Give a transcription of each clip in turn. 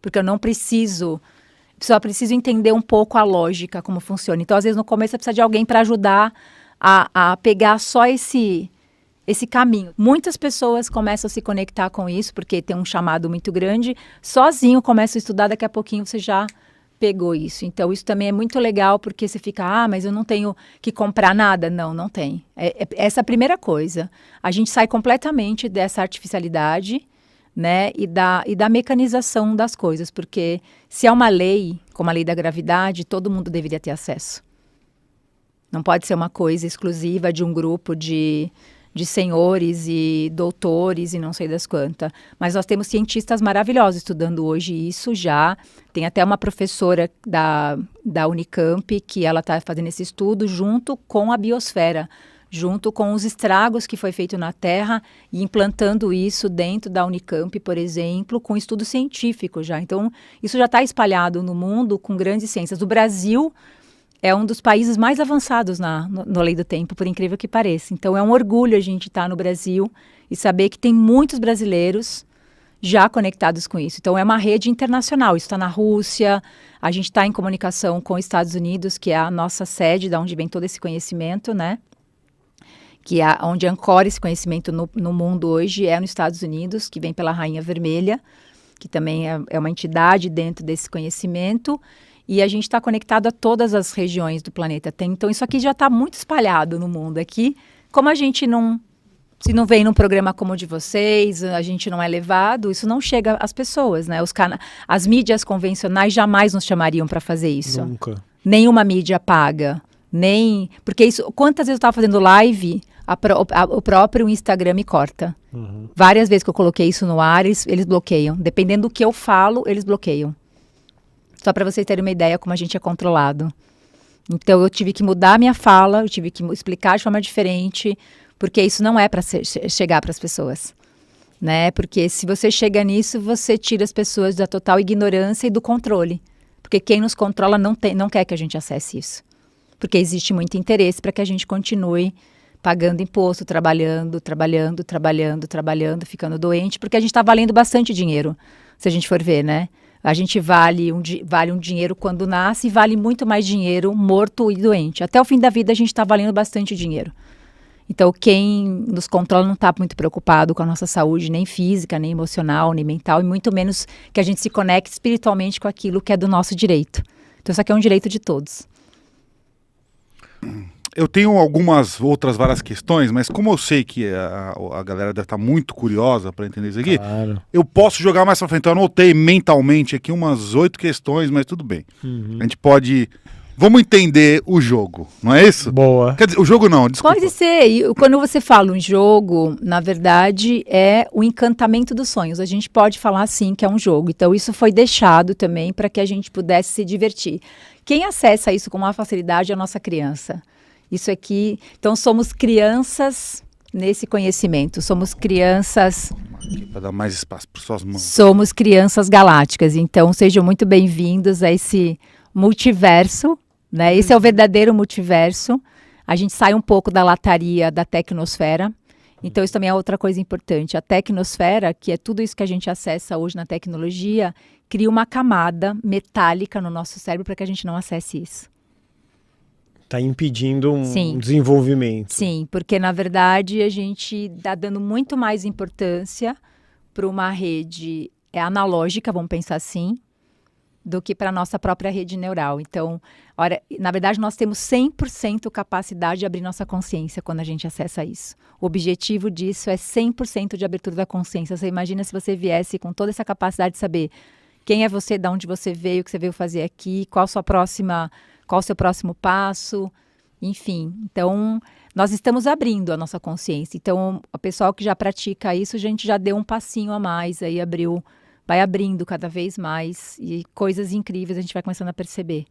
porque eu não preciso... Só preciso entender um pouco a lógica, como funciona. Então, às vezes, no começo, você precisa de alguém para ajudar a pegar só esse caminho. Muitas pessoas começam a se conectar com isso, porque tem um chamado muito grande. Sozinho começa a estudar, daqui a pouquinho você já pegou isso. Então, isso também é muito legal, porque você fica, mas eu não tenho que comprar nada. Não, não tem. Essa é a primeira coisa. A gente sai completamente dessa artificialidade, né, e da mecanização das coisas, porque se é uma lei, como a lei da gravidade, todo mundo deveria ter acesso. Não pode ser uma coisa exclusiva de um grupo de senhores e doutores e não sei das quantas. Mas nós temos cientistas maravilhosos estudando hoje isso já. Tem até uma professora da Unicamp que ela está fazendo esse estudo junto com a biosfera, junto com os estragos que foi feito na Terra e implantando isso dentro da Unicamp, por exemplo, com estudo científico já. Então, isso já está espalhado no mundo com grandes ciências. O Brasil é um dos países mais avançados no Lei do Tempo, por incrível que pareça. Então, é um orgulho a gente estar no Brasil e saber que tem muitos brasileiros já conectados com isso. Então, é uma rede internacional. Isso está na Rússia, a gente está em comunicação com os Estados Unidos, que é a nossa sede, da onde vem todo esse conhecimento, né? Que é onde ancora esse conhecimento no mundo hoje, é nos Estados Unidos, que vem pela Rainha Vermelha, que também é uma entidade dentro desse conhecimento, e a gente está conectado a todas as regiões do planeta. Então, isso aqui já está muito espalhado no mundo. Aqui, como a gente se não vem num programa como o de vocês, a gente não é levado, isso não chega às pessoas, né? As mídias convencionais jamais nos chamariam para fazer isso. Nunca. Nenhuma mídia paga. Porque isso, quantas vezes eu estava fazendo live, o próprio Instagram me corta. Uhum. Várias vezes que eu coloquei isso no ar, eles bloqueiam. Dependendo do que eu falo, eles bloqueiam. Só para vocês terem uma ideia como a gente é controlado. Então, eu tive que mudar a minha fala, eu tive que explicar de forma diferente, porque isso não é para chegar para as pessoas. Né? Porque se você chega nisso, você tira as pessoas da total ignorância e do controle. Porque quem nos controla não quer que a gente acesse isso. Porque existe muito interesse para que a gente continue pagando imposto, trabalhando, ficando doente, porque a gente está valendo bastante dinheiro, se a gente for ver, né? A gente vale um dinheiro quando nasce e vale muito mais dinheiro morto e doente. Até o fim da vida a gente está valendo bastante dinheiro. Então, quem nos controla não está muito preocupado com a nossa saúde, nem física, nem emocional, nem mental, e muito menos que a gente se conecte espiritualmente com aquilo que é do nosso direito. Então, isso aqui é um direito de todos. Eu tenho várias questões, mas como eu sei que a galera deve estar muito curiosa para entender isso aqui, claro, eu posso jogar mais pra frente. Eu anotei mentalmente aqui umas 8 questões, mas tudo bem. Uhum. A gente pode... Vamos entender o jogo, não é isso? Boa. Quer dizer, o jogo não, desculpa. Pode ser. E quando você fala um jogo, na verdade, é o encantamento dos sonhos. A gente pode falar assim que é um jogo. Então, isso foi deixado também para que a gente pudesse se divertir. Quem acessa isso com uma facilidade é a nossa criança. Isso aqui... Então, somos crianças nesse conhecimento. Somos crianças... Para dar mais espaço para suas mãos. Somos crianças galácticas. Então, sejam muito bem-vindos a esse multiverso, né? Esse é o verdadeiro multiverso. A gente sai um pouco da lataria da tecnosfera. Então, isso também é outra coisa importante. A tecnosfera, que é tudo isso que a gente acessa hoje na tecnologia, cria uma camada metálica no nosso cérebro para que a gente não acesse isso. Está impedindo um Sim. desenvolvimento. Sim, porque, na verdade, a gente está dando muito mais importância para uma rede analógica, vamos pensar assim, do que para a nossa própria rede neural. Então, na verdade, nós temos 100% capacidade de abrir nossa consciência quando a gente acessa isso. O objetivo disso é 100% de abertura da consciência. Você imagina se você viesse com toda essa capacidade de saber quem é você, de onde você veio, o que você veio fazer aqui, qual o seu próximo passo, enfim. Então, nós estamos abrindo a nossa consciência. Então, o pessoal que já pratica isso, a gente já deu um passinho a mais, aí vai abrindo cada vez mais e coisas incríveis a gente vai começando a perceber.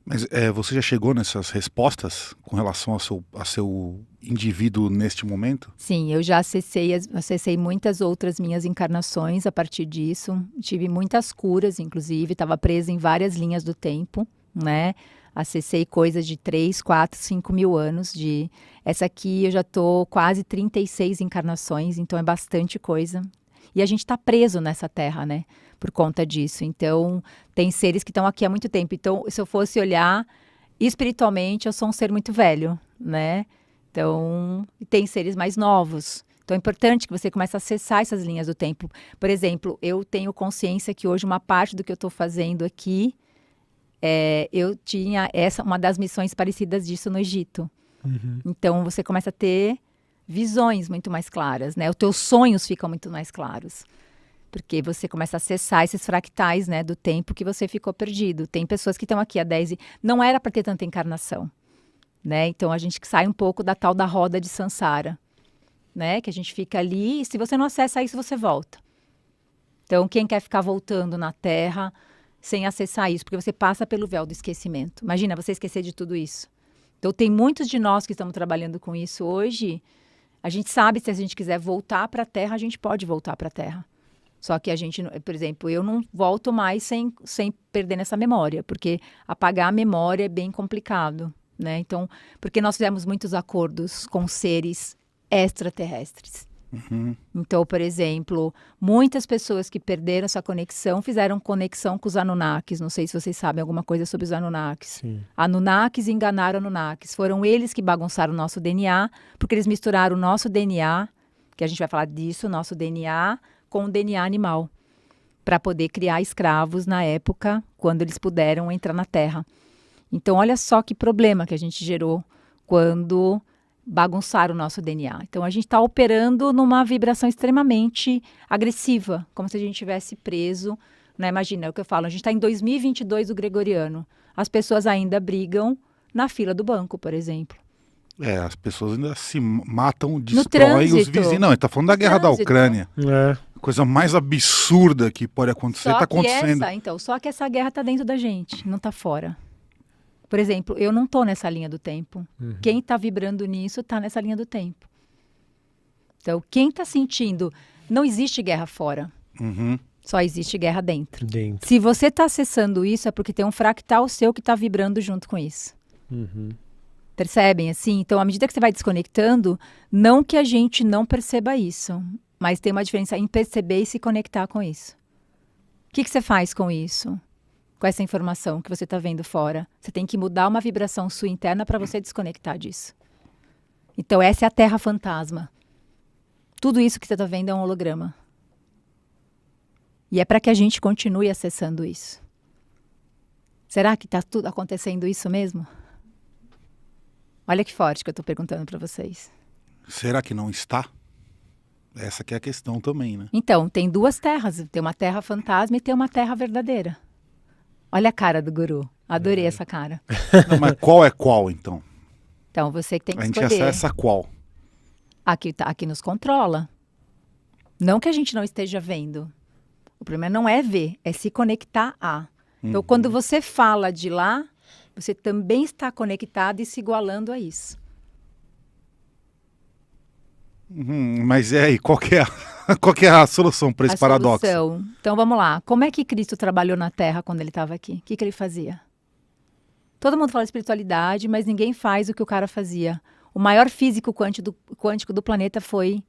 Mas você já chegou nessas respostas com relação ao seu indivíduo neste momento? Sim, eu já acessei muitas outras minhas encarnações a partir disso. Tive muitas curas, inclusive, estava presa em várias linhas do tempo, né? Acessei coisas de 3, 4, 5 mil anos. Essa aqui eu já estou quase 36 encarnações, então é bastante coisa. E a gente está preso nessa terra, né? por conta disso. Então, tem seres que estão aqui há muito tempo. Então, se eu fosse olhar espiritualmente, eu sou um ser muito velho, né? Então, tem seres mais novos. Então, é importante que você comece a acessar essas linhas do tempo. Por exemplo, eu tenho consciência que hoje uma parte do que eu estou fazendo aqui, eu tinha uma das missões parecidas disso no Egito. Então, você começa a ter visões muito mais claras, né? Os teus sonhos ficam muito mais claros. Porque você começa a acessar esses fractais, né, do tempo que você ficou perdido. Tem pessoas que estão aqui há 10 e não era para ter tanta encarnação, né? Então, a gente sai um pouco da tal da roda de Sansara, né? Que a gente fica ali e se você não acessa isso, você volta. Então, quem quer ficar voltando na Terra sem acessar isso? Porque você passa pelo véu do esquecimento. Imagina, você esquecer de tudo isso. Então, tem muitos de nós que estamos trabalhando com isso hoje. A gente sabe se a gente quiser voltar para a Terra, a gente pode voltar para a Terra. Só que a gente, por exemplo, eu não volto mais sem perder nessa memória, porque apagar a memória é bem complicado, né? Então, porque nós fizemos muitos acordos com seres extraterrestres. Então, por exemplo, muitas pessoas que perderam essa conexão fizeram conexão com os Anunnakis. Não sei se vocês sabem alguma coisa sobre os Anunnakis. Sim. Anunnakis enganaram Anunnakis. Foram eles que bagunçaram o nosso DNA, porque eles misturaram o nosso DNA, que a gente vai falar disso, nosso DNA, com o DNA animal, para poder criar escravos na época, quando eles puderam entrar na Terra. Então, olha só que problema que a gente gerou quando bagunçaram o nosso DNA. Então, a gente está operando numa vibração extremamente agressiva, como se a gente estivesse preso, né? Imagina, é o que eu falo, a gente está em 2022 do Gregoriano. As pessoas ainda brigam na fila do banco, por exemplo. As pessoas ainda se matam, trânsito. destroem os vizinhos. Não, ele está falando da guerra da Ucrânia. Coisa mais absurda que pode acontecer está acontecendo. Só que essa guerra está dentro da gente, não está fora. Por exemplo, eu não estou nessa linha do tempo. Quem está vibrando nisso está nessa linha do tempo. Então, quem está sentindo... Não existe guerra fora. Só existe guerra dentro. Se você está acessando isso, é porque tem um fractal seu que está vibrando junto com isso. Percebem, assim? Então, à medida que você vai desconectando, não que a gente não perceba isso, mas tem uma diferença em perceber e se conectar com isso. O que você faz com isso? Com essa informação que você está vendo fora? Você tem que mudar uma vibração sua interna para você desconectar disso. Então, essa é a Terra fantasma. Tudo isso que você está vendo é um holograma. E é para que a gente continue acessando isso. Será que está tudo acontecendo isso mesmo? Olha que forte que eu estou perguntando para vocês. Será que não está? Essa que é a questão também, né? Então, tem duas terras. Tem uma terra fantasma e tem uma terra verdadeira. Olha a cara do guru. Adorei essa cara. Não, mas qual é qual, então? Então, você que tem que escolher. A gente acessa qual? Aqui nos controla. Não que a gente não esteja vendo. O problema não é ver, é se conectar a. Então, quando você fala de lá, você também está conectado e se igualando a isso. Mas aí, qual que é a solução para esse paradoxo? Então, vamos lá. Como é que Cristo trabalhou na Terra quando ele estava aqui? O que ele fazia? Todo mundo fala de espiritualidade, mas ninguém faz o que o cara fazia. O maior físico quântico do planeta foi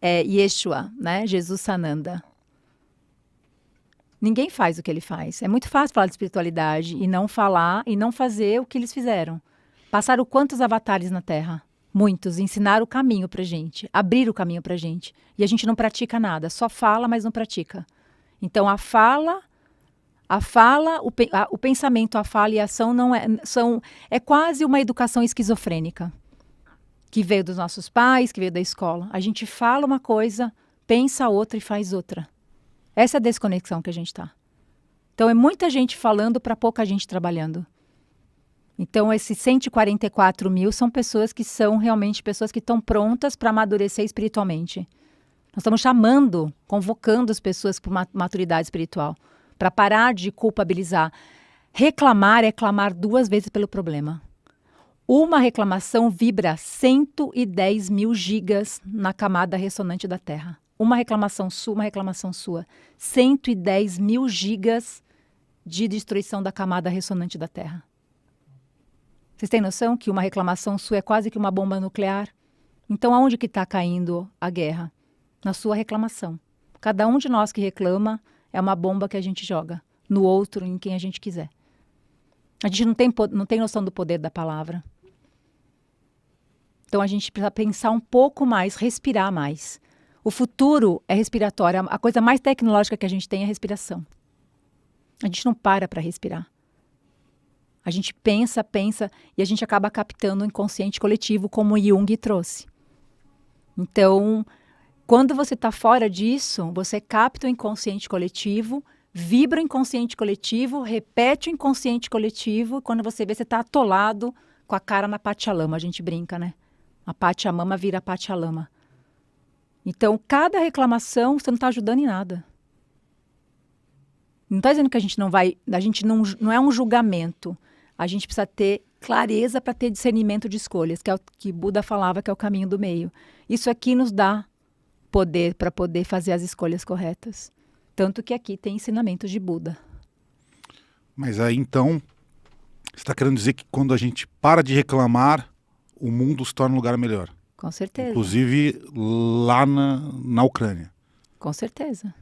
Yeshua, né? Jesus Sananda. Ninguém faz o que ele faz. É muito fácil falar de espiritualidade e não falar e não fazer o que eles fizeram. Passaram quantos avatares na Terra? Muitos. Ensinaram o caminho pra gente. Abriram o caminho pra gente. E a gente não pratica nada. Só fala, mas não pratica. Então, o pensamento, a fala e a ação é quase uma educação esquizofrênica. Que veio dos nossos pais, que veio da escola. A gente fala uma coisa, pensa outra e faz outra. Essa é a desconexão que a gente está. Então, é muita gente falando para pouca gente trabalhando. Então, esses 144 mil são pessoas que são realmente pessoas que estão prontas para amadurecer espiritualmente. Nós estamos chamando, convocando as pessoas para uma maturidade espiritual, para parar de culpabilizar. Reclamar é clamar 2 vezes pelo problema. Uma reclamação vibra 110 mil gigas na camada ressonante da Terra. Uma reclamação sua. 110 mil gigas de destruição da camada ressonante da Terra. Vocês têm noção que uma reclamação sua é quase que uma bomba nuclear? Então, aonde que está caindo a guerra? Na sua reclamação. Cada um de nós que reclama é uma bomba que a gente joga no outro, em quem a gente quiser. A gente não tem noção do poder da palavra. Então a gente precisa pensar um pouco mais, respirar mais. O futuro é respiratório. A coisa mais tecnológica que a gente tem é a respiração. A gente não para respirar. A gente pensa e a gente acaba captando o inconsciente coletivo, como o Jung trouxe. Então, quando você está fora disso, você capta o inconsciente coletivo, vibra o inconsciente coletivo, repete o inconsciente coletivo, e quando você vê, você está atolado com a cara na Pachamama. A gente brinca, né? A Pachamama vira Pachalama. Então, cada reclamação, você não está ajudando em nada. Não está dizendo que a gente não vai... não é um julgamento. A gente precisa ter clareza para ter discernimento de escolhas, que é o que Buda falava, que é o caminho do meio. Isso aqui nos dá poder para poder fazer as escolhas corretas. Tanto que aqui tem ensinamentos de Buda. Mas aí, então, você está querendo dizer que quando a gente para de reclamar, o mundo se torna um lugar melhor? Com certeza. Inclusive lá na Ucrânia. Com certeza.